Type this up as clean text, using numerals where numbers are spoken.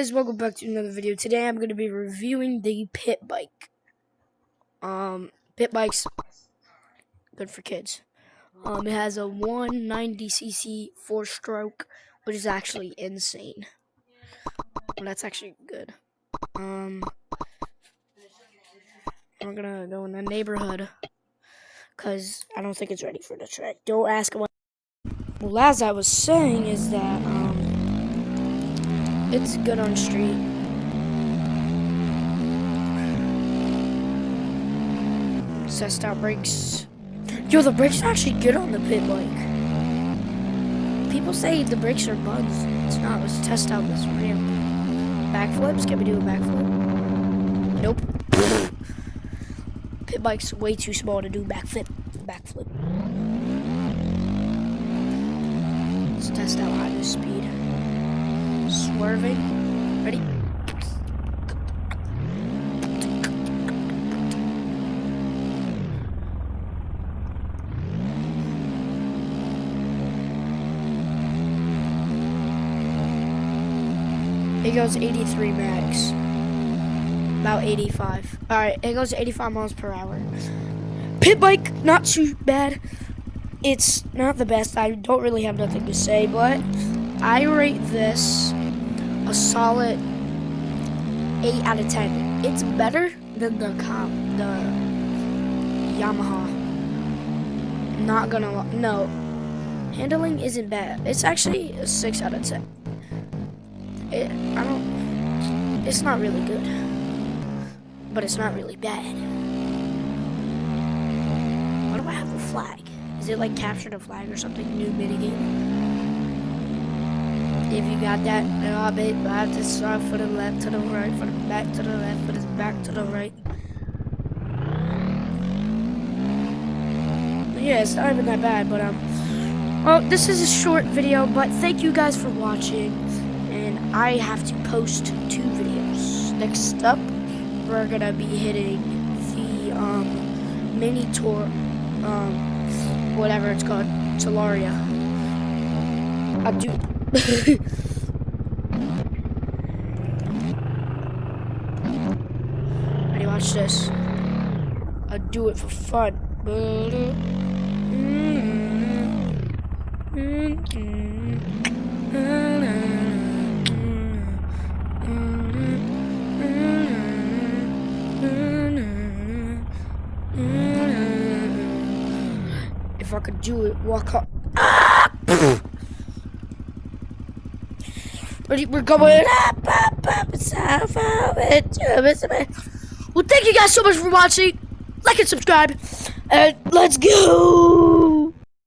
guys, welcome back to another video. Today I'm going to be reviewing the Pit Bike. Pit Bike's good for kids. It has a 190cc 4-stroke, which is actually insane. Well, that's actually good. We're gonna go in the neighborhood because I don't think it's ready for the track. Don't ask what. Well, as I was saying, is that it's good on street. Test out brakes. Yo, the brakes are actually good on the Pit Bike. People say the brakes are bugs. It's not. Let's test out this ramp. Backflips? Can we do a backflip? Nope. Pit Bike's way too small to do backflip. Let's test out high speed. Swerving. Ready? It goes 83 max. About 85. Alright, it goes 85 miles per hour. Pit Bike, not too bad. It's not the best. I don't really have nothing to say, but I rate this a solid 8 out of 10. It's better than the Yamaha. Not gonna lie. No. Handling isn't bad. It's actually a 6 out of 10. It's not really good, but it's not really bad. Why do I have a flag? Is it like capture the flag or something? New minigame? If you got that, I'll bet I have to start for the left to the right, for the back to the left, for the back to the right. Yeah, it's not even that bad, but well, this is a short video, but thank you guys for watching. And I have to post 2 videos. Next up, we're gonna be hitting the mini tour, whatever it's called, Solaria. Ready, watch this. I do it for fun. If I could do it, walk up. Ready, we're going up. Well, thank you guys so much for watching. Like and subscribe. And let's go.